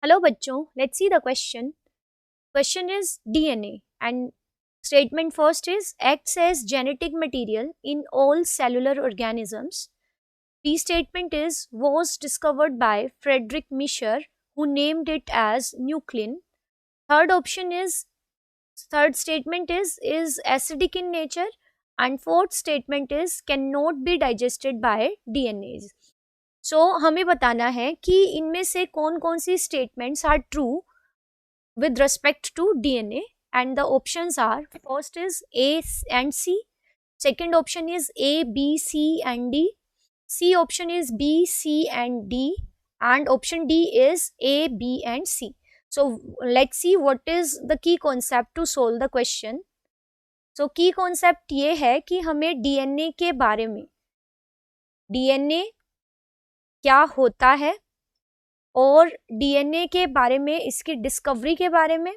Hello बच्चों, let's see the question. Question is DNA and statement first is acts as genetic material in all cellular organisms. B statement is was discovered by Frederick Mischer who named it as nuclein. Third option is third statement is acidic in nature and fourth statement is cannot be digested by DNAs. So हमें बताना है कि इनमें से कौन कौन सी statements are true with respect to DNA, and the options are first is A and C, second option is A, B, C and D, C option is B, C and D, and option D is A, B and C. So let's see what is the key concept to solve the question. So key concept ये है कि हमें DNA के बारे में, DNA क्या होता है और DNA के बारे में, इसकी डिस्कवरी के बारे में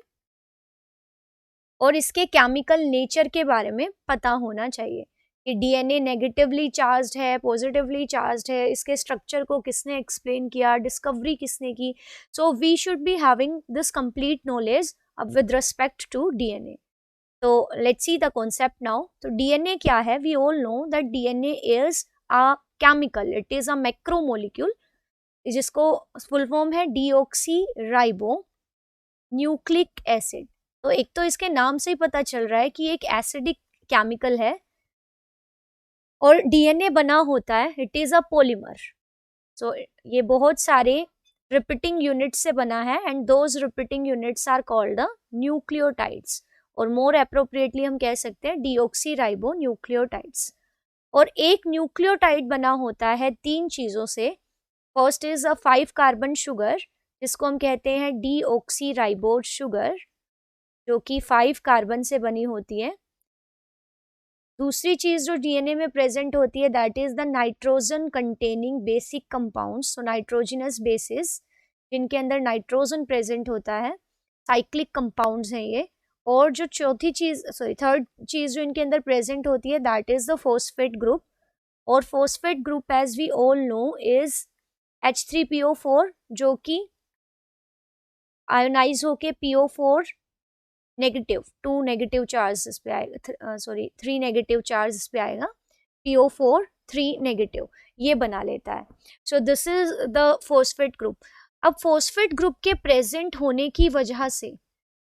और इसके केमिकल नेचर के बारे में पता होना चाहिए कि डीएनए नेगेटिवली चार्ज्ड है, पॉजिटिवली चार्ज्ड है, इसके स्ट्रक्चर को किसने एक्सप्लेन किया, डिस्कवरी किसने की. So we should be having this complete knowledge with respect to DNA. तो let's see the concept now. तो डीएनए क्या है? We all know that DNA is a chemical, it is a macromolecule, जिसको full form है deoxyribonucleic acid. तो एक तो इसके नाम से ही पता चल रहा है कि एक एसिडिक केमिकल है और डीएनए बना होता है, it is a polymer. So ये बहुत सारे रिपीटिंग यूनिट्स से बना है and those repeating units are called the nucleotides, और मोर अप्रोप्रिएटली हम कह सकते हैं डीऑक्सी राइबो न्यूक्लियोटाइड्स. और एक न्यूक्लियोटाइड बना होता है तीन चीजों से. First is a 5 carbon sugar, जिसको हम कहते हैं डीऑक्सी राइबोज शुगर, जो कि 5 कार्बन से बनी होती है. दूसरी चीज जो डीएनए में प्रेजेंट होती है that is the nitrogen containing basic compounds. So nitrogenous bases, जिनके अंदर नाइट्रोजन प्रेजेंट होता है, साइक्लिक कंपाउंड्स हैं ये. और जो थर्ड चीज जो इनके अंदर प्रेजेंट होती है that is the phosphate group. और phosphate group as we all know is H3PO4, जो कि आयोनाइज होके PO4 नेगेटिव 2 नेगेटिव चार्ज इस पे आएगा, 3 नेगेटिव चार्ज इस पे आएगा, PO4 3 नेगेटिव ये बना लेता है. So this is the phosphate group. अब फॉस्फेट ग्रुप के प्रेजेंट होने की वजह से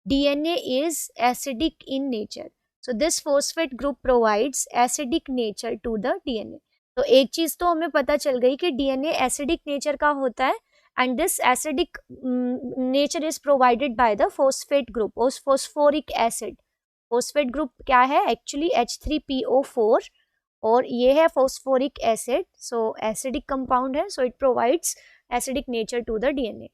DNA is acidic in nature. So this phosphate group provides acidic nature to the DNA. तो एक चीज तो हमें पता चल गई कि डीएनए एसिडिक नेचर का होता है and this acidic nature is provided by the phosphate group or phosphoric acid. phosphate group क्या है? actually H3PO4 और ये है phosphoric acid. so acidic compound है, so it provides acidic nature to the DNA.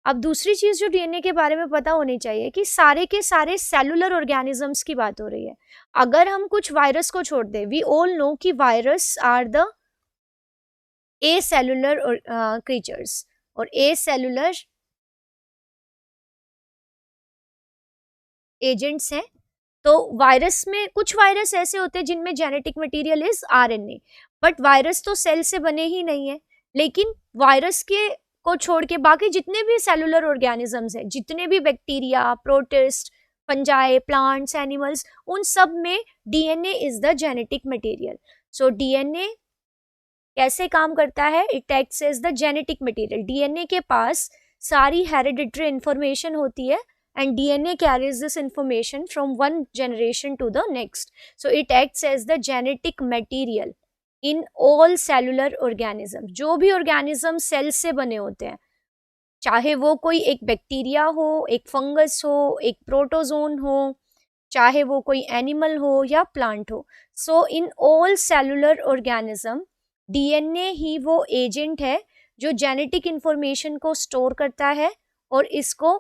अब दूसरी चीज जो डीएनए के बारे में पता होनी चाहिए कि सारे के सारे सेलुलर ऑर्गेनिजम्स की बात हो रही है. अगर हम कुछ वायरस को छोड़ दें, वी ऑल नो कि virus are the acellular creatures, और ए सेलुलर एजेंट्स हैं. तो वायरस में कुछ वायरस ऐसे होते हैं जिनमें genetic material is RNA, but virus तो सेल से बने ही नहीं है. लेकिन वायरस के को छोड़ के बाकी जितने भी सेलुलर ऑर्गेनिजम्स हैं, जितने भी bacteria, protists, fungi, plants, animals, उन सब में DNA is the genetic material. So DNA कैसे काम करता है? It acts as the genetic material. DNA के पास सारी हेरिडिटरी इंफॉर्मेशन होती है and DNA carries this information from one generation to the next. So it acts as the genetic material in all cellular organisms. जो भी organism cell से बने होते हैं, चाहे वो कोई एक बैक्टीरिया हो, एक फंगस हो, एक प्रोटोजोन हो, चाहे वो कोई एनिमल हो या प्लांट हो. So in all cellular organism DNA ही वो एजेंट है जो जेनेटिक इंफॉर्मेशन को स्टोर करता है और इसको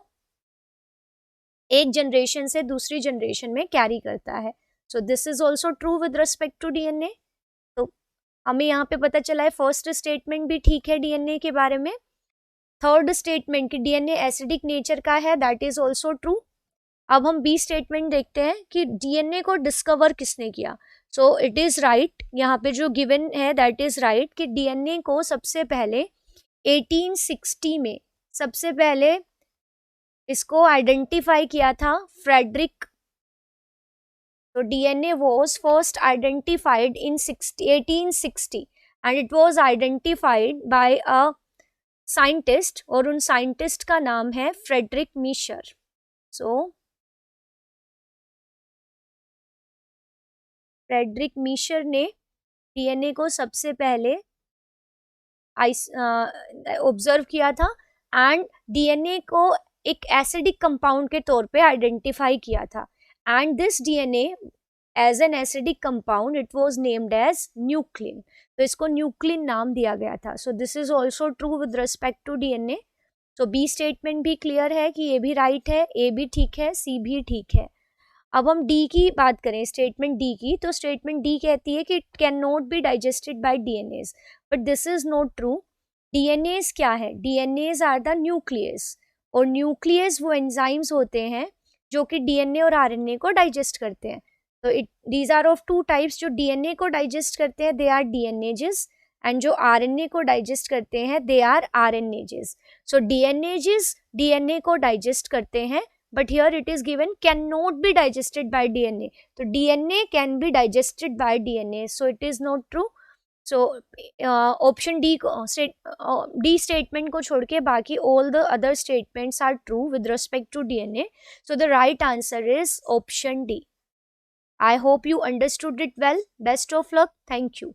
एक जनरेशन से दूसरी जनरेशन में कैरी करता है. So this is also true with respect to DNA. तो हमें यहाँ पे पता चला है फर्स्ट स्टेटमेंट भी ठीक है डीएनए के बारे में. थर्ड स्टेटमेंट कि डीएनए एसिडिक नेचर का है, दैट इज ऑल्सो ट्रू. अब हम बी स्टेटमेंट देखते हैं कि डीएनए को डिस्कवर किसने किया. सो इट इज राइट, यहाँ पे जो गिवन है दैट इज राइट कि डीएनए को सबसे पहले 1860 में सबसे पहले इसको आइडेंटिफाई किया था फ्रेडरिक। तो DNA was first identified in 1860 and it was identified by a scientist, और उन साइंटिस्ट का नाम है फ्रेडरिक मीशर। सो फ्रेडरिक मीशर ने डीएनए को सबसे पहले ऑब्जर्व किया था एंड डीएनए को एक एसिडिक कंपाउंड के तौर पे आइडेंटिफाई किया था, and this DNA as an acidic compound it was named as nuclein. तो इसको न्यूक्लिन नाम दिया गया था। So this is also true with respect to DNA. तो बी स्टेटमेंट भी क्लियर है कि ये भी राइट है, ए भी ठीक है, सी भी ठीक है। अब हम डी की बात करें, स्टेटमेंट डी की, तो स्टेटमेंट डी कहती है कि it can not be digested by DNAs, but this is not true. DNAs क्या है? डीएनएज आर द न्यूक्लियस, और न्यूक्लियस वो एंजाइम्स होते हैं जो कि डीएनए और आरएनए को डाइजेस्ट करते हैं। तो these are of two types. जो डीएनए को डाइजेस्ट करते हैं दे आर डीएनएजेस, एंड जो आरएनए को डाइजेस्ट करते हैं they are RNases. So DNases DNA को डाइजेस्ट करते हैं, but here it is given cannot be digested by DNA. So DNA can be digested by DNA, so it is not true. So option D D statement को छोड़ के बाकी all the other statements are true with respect to DNA. So the right answer is option D. I hope you understood it well. Best of luck. Thank you.